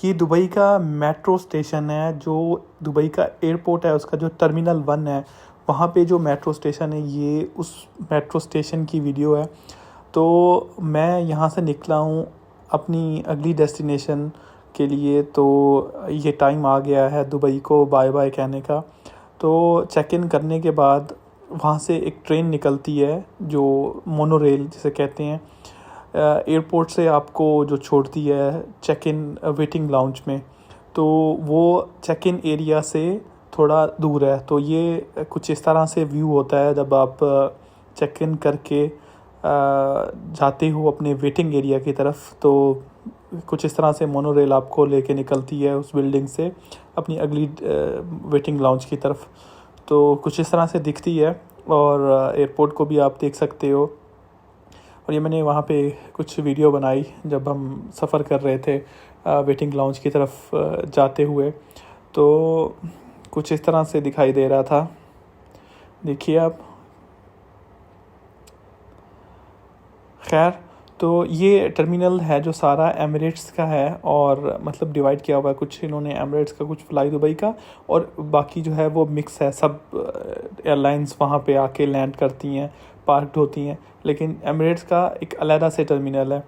ये दुबई का metro station है, जो दुबई का एयरपोर्ट है उसका जो टर्मिनल 1 है, वहाँ पे जो मेट्रो स्टेशन है ये उस मेट्रो स्टेशन की वीडियो है। तो मैं यहाँ से निकला हूँ अपनी अगली डेस्टिनेशन के लिए, तो ये टाइम आ गया है दुबई को बाय बाय कहने का। तो चेक इन करने के बाद वहाँ से एक ट्रेन निकलती है जो मोनोरेल जिसे कहते हैं, एयरपोर्ट से आपको जो छोड़ती है चेक इन वेटिंग लाउंज में। तो वो चेक इन एरिया से थोड़ा दूर है। तो ये कुछ इस तरह से व्यू होता है जब आप चेक इन करके जाते हो अपने वेटिंग एरिया की तरफ। तो कुछ इस तरह से मोनोरेल आपको लेके निकलती है उस बिल्डिंग से अपनी अगली वेटिंग लाउंज की तरफ। तो कुछ इस तरह से दिखती है और एयरपोर्ट को भी आप देख सकते हो। और ये मैंने वहाँ पे कुछ वीडियो बनाई जब हम सफ़र कर रहे थे वेटिंग लाउंज की तरफ जाते हुए। तो कुछ इस तरह से दिखाई दे रहा था, देखिए आप। खैर, तो ये टर्मिनल है जो सारा एमिरेट्स का है और मतलब डिवाइड किया हुआ है, कुछ इन्होंने एमिरेट्स का, कुछ फ्लाई दुबई का, और बाकी जो है वो मिक्स है। सब एयरलाइंस वहाँ पे आके लैंड करती हैं, पार्कड होती हैं, लेकिन एमिरेट्स का एक अलग से टर्मिनल है।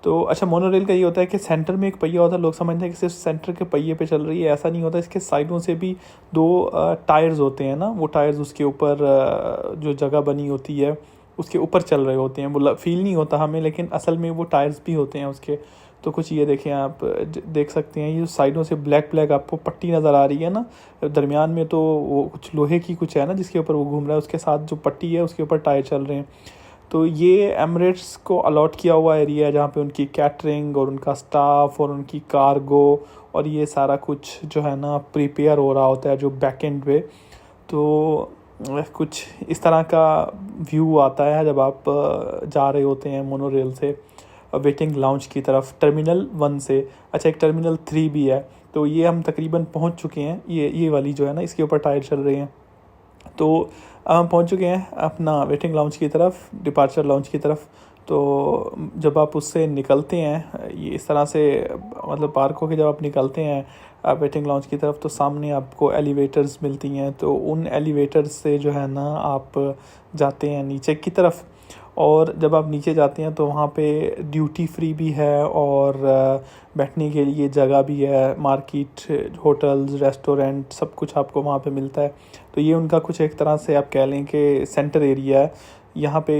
तो अच्छा, मोनोरेल का ये होता है कि सेंटर में एक पहिया होता है। लोग समझते हैं कि सिर्फ सेंटर के पहिए पे चल रही है, ऐसा नहीं होता। इसके साइडों से भी दो टायर्स होते हैं ना, वो टायर्स उसके ऊपर जो जगह बनी होती है उसके ऊपर चल रहे होते हैं। वो फील नहीं होता हमें, लेकिन असल में वो टायर्स भी होते हैं उसके। तो कुछ ये देखें आप, देख सकते हैं ये साइडों से ब्लैक ब्लैक आपको पट्टी नज़र आ रही है ना, दरमियान में तो वो कुछ लोहे की कुछ है ना जिसके ऊपर वो घूम रहा है, उसके साथ जो पट्टी है उसके ऊपर टायर चल रहे हैं। तो ये एमिरेट्स को अलॉट किया हुआ एरिया है जहाँ पे उनकी कैटरिंग और उनका स्टाफ और उनकी कार्गो और ये सारा कुछ जो है ना प्रिपेयर हो रहा होता है जो बैक एंड पे। तो कुछ इस तरह का व्यू आता है जब आप जा रहे होते हैं मोनोरेल से वेटिंग लाउंज की तरफ, टर्मिनल 1 से। अच्छा, एक टर्मिनल 3 भी है। तो ये हम तकरीबन पहुंच चुके हैं, ये वाली जो है ना इसके ऊपर टायर चल रहे हैं। तो हम पहुंच चुके हैं अपना वेटिंग लाउंज की तरफ, डिपार्चर लाउंज की तरफ। तो जब आप उससे निकलते हैं ये इस तरह से, मतलब पार्क होके जब आप निकलते हैं वेटिंग लाउंज की तरफ, तो सामने आपको एलिवेटर्स मिलती हैं। तो उन एलिवेटर्स से जो है ना आप जाते हैं नीचे की तरफ। और जब आप नीचे जाते हैं तो वहाँ पे ड्यूटी फ्री भी है और बैठने के लिए जगह भी है, मार्केट, होटल्स, रेस्टोरेंट, सब कुछ आपको वहाँ पे मिलता है। तो ये उनका कुछ एक तरह से आप कह लें कि सेंटर एरिया है। यहाँ पे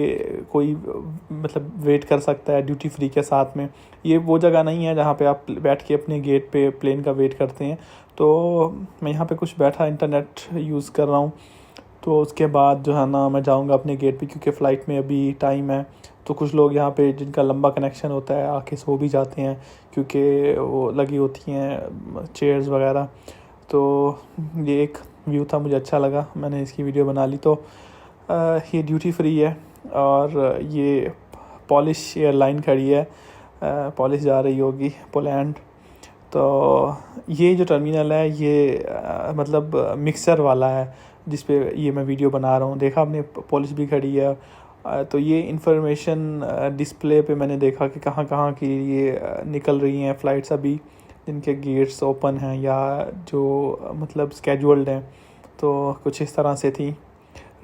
कोई मतलब वेट कर सकता है ड्यूटी फ्री के साथ में। ये वो जगह नहीं है जहाँ पे आप बैठ के अपने गेट पे प्लेन का वेट करते हैं। तो मैं यहाँ पे कुछ बैठा इंटरनेट यूज़ कर रहा हूँ। तो उसके बाद जो है ना मैं जाऊँगा अपने गेट पे, क्योंकि फ़्लाइट में अभी टाइम है। तो कुछ लोग यहाँ पे जिनका लंबा कनेक्शन होता है आके सो भी जाते हैं, क्योंकि वो लगी होती हैं चेयर्स वगैरह। तो ये एक व्यू था, मुझे अच्छा लगा, मैंने इसकी वीडियो बना ली। तो ये ड्यूटी फ्री है और ये पॉलिश एयरलाइन खड़ी है, पॉलिश जा रही होगी पोलैंड। तो ये जो टर्मिनल है ये मतलब मिक्सर वाला है जिस पे ये मैं वीडियो बना रहा हूँ। देखा आपने, पॉलिश भी खड़ी है। तो ये इंफॉर्मेशन डिस्प्ले पे मैंने देखा कि कहाँ कहाँ की ये निकल रही हैं फ़्लाइट्स अभी, जिनके गेट्स ओपन हैं या जो मतलब स्केड्यूल्ड हैं। तो कुछ इस तरह से थी,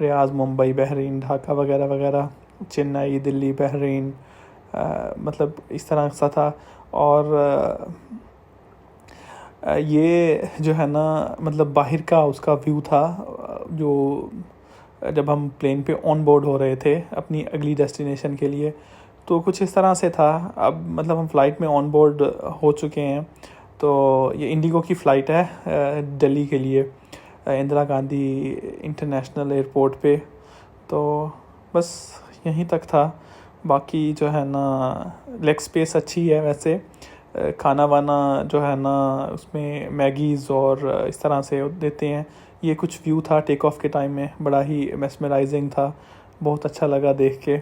रियाद, मुंबई, बहरीन, ढाका वगैरह वगैरह, चेन्नई, दिल्ली, बहरीन, मतलब इस तरह सा था। और ये जो है ना मतलब बाहर का उसका व्यू था जो जब हम प्लेन पे ऑन बोर्ड हो रहे थे अपनी अगली डेस्टिनेशन के लिए। तो कुछ इस तरह से था। अब मतलब हम फ़्लाइट में ऑन बोर्ड हो चुके हैं। तो ये इंडिगो की फ़्लाइट है दिल्ली के लिए, इंदिरा गांधी इंटरनेशनल एयरपोर्ट पे। तो बस यहीं तक था। बाकी जो है ना लेग स्पेस अच्छी है वैसे, खाना वाना जो है ना उसमें मैगीज़ और इस तरह से देते हैं। ये कुछ व्यू था टेक ऑफ के टाइम में, बड़ा ही मेस्मराइजिंग था, बहुत अच्छा लगा देख के।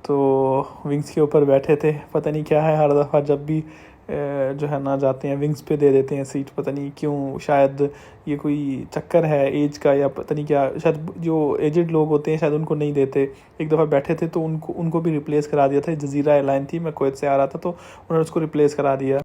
तो विंग्स के ऊपर बैठे थे, पता नहीं क्या है, हर दफ़ा जब भी जो है ना जाते हैं विंग्स पे दे देते हैं सीट, पता नहीं क्यों। शायद ये कोई चक्कर है एज का या पता नहीं क्या, शायद जो एजेड लोग होते हैं शायद उनको नहीं देते। एक दफ़ा बैठे थे तो उनको भी रिप्लेस करा दिया था। जज़ीरा एयरलाइन थी, मैं कुवैत से आ रहा था तो उन्होंने उसको रिप्लेस करा दिया।